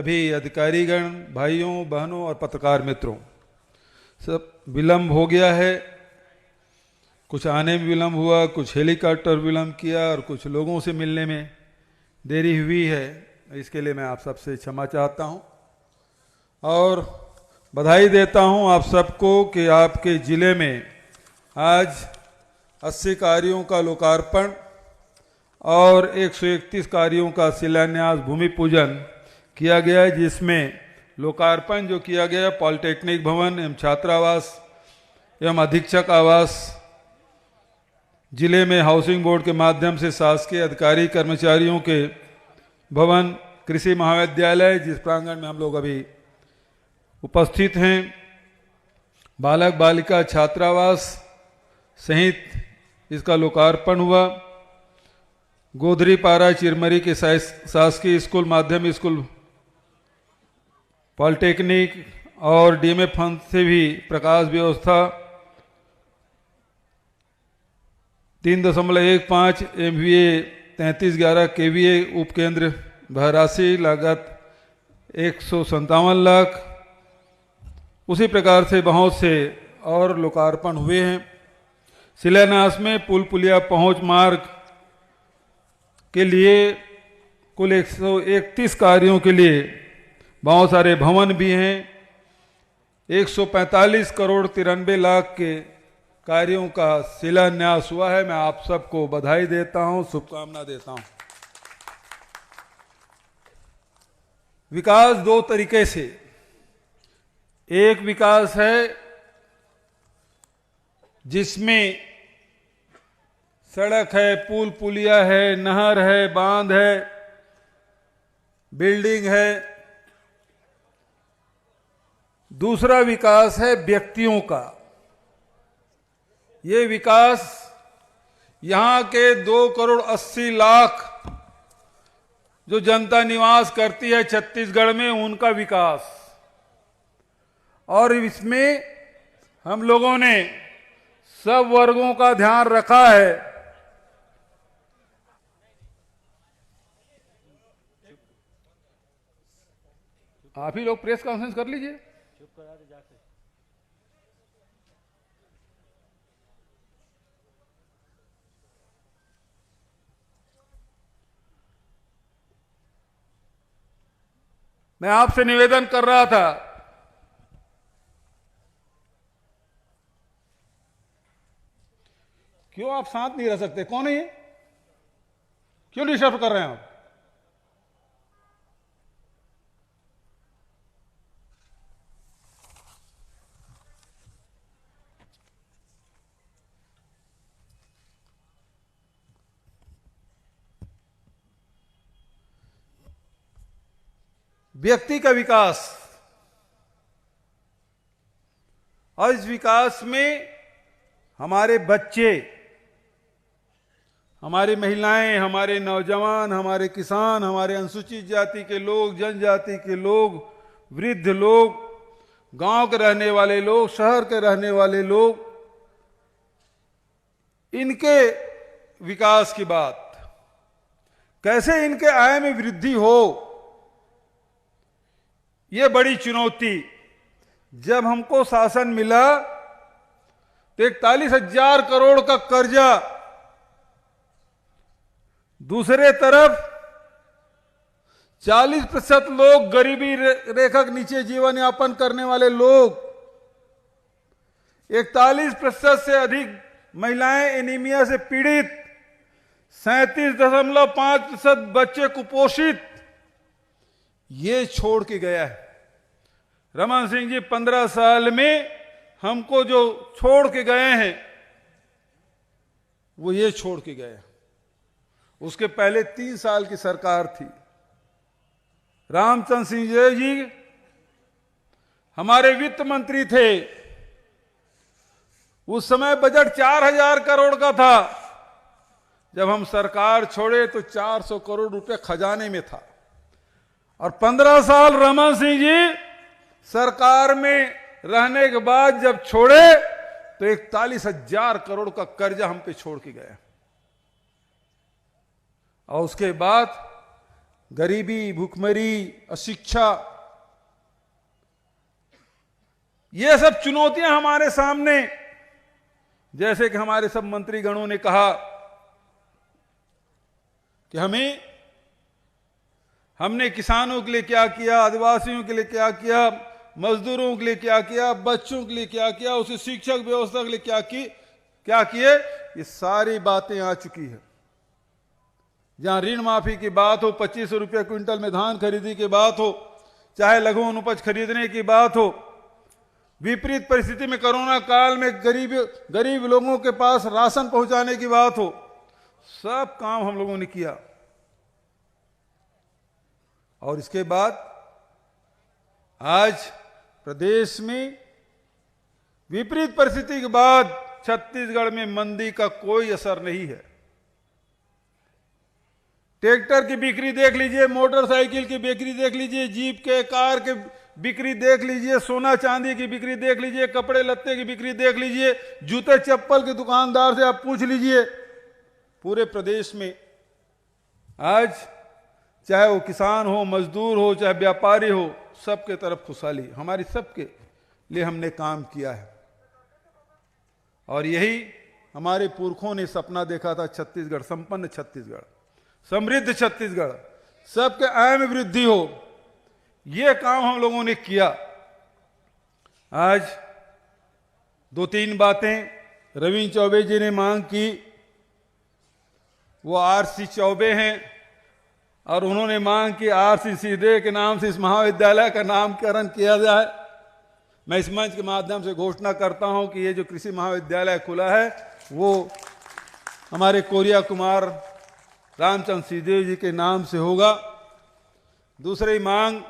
सभी अधिकारीगण, भाइयों बहनों और पत्रकार मित्रों, सब विलंब हो गया है। कुछ आने में विलंब हुआ, कुछ हेलीकॉप्टर विलंब किया और कुछ लोगों से मिलने में देरी हुई है। इसके लिए मैं आप सबसे क्षमा चाहता हूं और बधाई देता हूं आप सबको कि आपके ज़िले में आज 80 कार्यों का लोकार्पण और 131 कार्यों का शिलान्यास भूमि पूजन किया गया है, जिसमें लोकार्पण जो किया गया पॉलिटेक्निक भवन एवं छात्रावास एवं अधीक्षक आवास, जिले में हाउसिंग बोर्ड के माध्यम से शासकीय अधिकारी कर्मचारियों के भवन, कृषि महाविद्यालय जिस प्रांगण में हम लोग अभी उपस्थित हैं, बालक बालिका छात्रावास सहित इसका लोकार्पण हुआ। गोधरीपारा चिरमरी के शासकीय स्कूल, माध्यमिक स्कूल, पॉलिटेक्निक और डीएमएफ फंड से भी प्रकाश व्यवस्था 3.15 MVA 3311 KVA उपकेंद्र राशि लागत 157 लाख। उसी प्रकार से बहुत से और लोकार्पण हुए हैं। शिलान्यास में पुल पुलिया पहुंच मार्ग के लिए कुल 131 कार्यों के लिए बहुत सारे भवन भी हैं। 145 करोड़ 93 लाख के कार्यों का शिलान्यास हुआ है। मैं आप सबको बधाई देता हूं, शुभकामना देता हूं। विकास दो तरीके से, एक विकास है जिसमें सड़क है, पुल पुलिया है, नहर है, बांध है, बिल्डिंग है। दूसरा विकास है व्यक्तियों का। ये विकास यहां के 2 करोड़ 80 लाख जो जनता निवास करती है छत्तीसगढ़ में, उनका विकास। और इसमें हम लोगों ने सब वर्गों का ध्यान रखा है। आप ही लोग प्रेस कॉन्फ्रेंस कर लीजिए। मैं आपसे निवेदन कर रहा था, क्यों आप शांत नहीं रह सकते? कौन है ये? क्यों डिस्टर्ब कर रहे हैं आप? व्यक्ति का विकास, और इस विकास में हमारे बच्चे, हमारी महिलाएं, हमारे नौजवान, हमारे किसान, हमारे अनुसूचित जाति के लोग, जनजाति के लोग, वृद्ध लोग, गांव के रहने वाले लोग, शहर के रहने वाले लोग, इनके विकास की बात, कैसे इनके आय में वृद्धि हो, ये बड़ी चुनौती। जब हमको शासन मिला तो 41,000 करोड़ का कर्जा, दूसरे तरफ 40% लोग गरीबी रेखा के नीचे जीवन यापन करने वाले लोग, 41% से अधिक महिलाएं एनीमिया से पीड़ित, 37.5% बच्चे कुपोषित, ये छोड़ के गया है। रमन सिंह जी 15 साल में हमको जो छोड़ के गए हैं, वो ये छोड़ के गए। उसके पहले 3 साल की सरकार थी। रामचंद्र सिंह जी हमारे वित्त मंत्री थे। उस समय बजट 4,000 करोड़ का था। जब हम सरकार छोड़े तो 400 करोड़ रुपए खजाने में था। और 15 साल रमन सिंह जी सरकार में रहने के बाद जब छोड़े तो 41,000 करोड़ का कर्जा हम पे छोड़ के गया। और उसके बाद गरीबी, भूखमरी, अशिक्षा, ये सब चुनौतियां हमारे सामने। जैसे कि हमारे सब मंत्रीगणों ने कहा कि हमने किसानों के लिए क्या किया, आदिवासियों के लिए क्या किया, मजदूरों के लिए क्या किया, बच्चों के लिए क्या किया, उसी शिक्षक व्यवस्था के लिए क्या किए, ये सारी बातें आ चुकी है। जहां ऋण माफी की बात हो, 2500 रुपये क्विंटल में धान खरीदी की बात हो, चाहे लघु अनुपज खरीदने की बात हो, विपरीत परिस्थिति में कोरोना काल में गरीब लोगों के पास राशन पहुंचाने की बात हो, सब काम हम लोगों ने किया। और इसके बाद आज प्रदेश में विपरीत परिस्थिति के बाद छत्तीसगढ़ में मंदी का कोई असर नहीं है। ट्रैक्टर की बिक्री देख लीजिए, मोटरसाइकिल की बिक्री देख लीजिए, जीप के, कार के बिक्री देख लीजिए, सोना चांदी की बिक्री देख लीजिए, कपड़े लत्ते की बिक्री देख लीजिए, जूते चप्पल के दुकानदार से आप पूछ लीजिए। पूरे प्रदेश में आज चाहे वो किसान हो, मजदूर हो, चाहे व्यापारी हो, सबके तरफ खुशहाली। हमारी सबके लिए हमने काम किया है और यही हमारे पुरखों ने सपना देखा था, छत्तीसगढ़, संपन्न छत्तीसगढ़, समृद्ध छत्तीसगढ़, सबके आय में वृद्धि हो। ये काम हम लोगों ने किया। आज 2-3 बातें रविंद्र चौबे जी ने मांग की, वो आरसी चौबे हैं और उन्होंने मांग की आरसी सीधे के नाम से इस महाविद्यालय का नामकरण किया जाए। मैं इस मंच के माध्यम से घोषणा करता हूं कि ये जो कृषि महाविद्यालय खुला है वो हमारे कोरिया कुमार रामचंद्र सिंहदेव जी के नाम से होगा। दूसरी मांग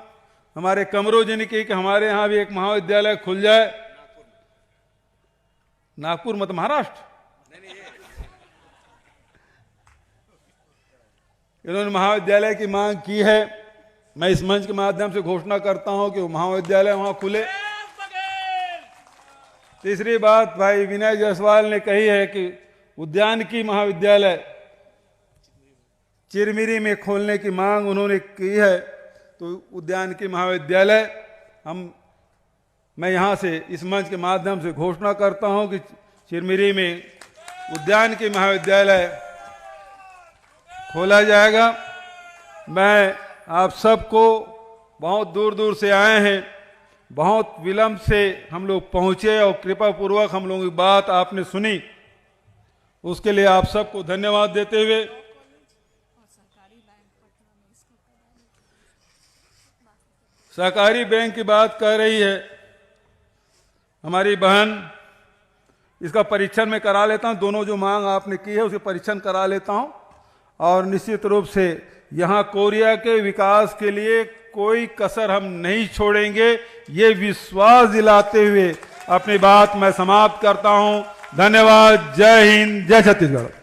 हमारे कमरों जी ने की कि हमारे यहाँ भी एक महाविद्यालय खुल जाए। नागपुर मत महाराष्ट्र, इन्होंने महाविद्यालय की मांग की है। मैं इस मंच के माध्यम से घोषणा करता हूं कि वो महाविद्यालय वहां खुले। तीसरी बात भाई विनय जायसवाल ने कही है कि उद्यानिकी महाविद्यालय चिरमिरी में खोलने की मांग उन्होंने की है। तो उद्यानिकी महाविद्यालय मैं यहां से इस मंच के माध्यम से घोषणा करता हूं कि चिरमिरी में उद्यानिकी महाविद्यालय खोला जाएगा। मैं आप सबको, बहुत दूर दूर से आए हैं, बहुत विलंब से हम लोग पहुंचे और कृपा पूर्वक हम लोगों की बात आपने सुनी, उसके लिए आप सबको धन्यवाद देते हुए सहकारी बैंक की बात कर रही है हमारी बहन, इसका परीक्षण में करा लेता हूं। दोनों जो मांग आपने की है उसके परीक्षण करा लेता हूं और निश्चित रूप से यहाँ कोरिया के विकास के लिए कोई कसर हम नहीं छोड़ेंगे, ये विश्वास दिलाते हुए अपनी बात मैं समाप्त करता हूं। धन्यवाद। जय हिंद, जय छत्तीसगढ़।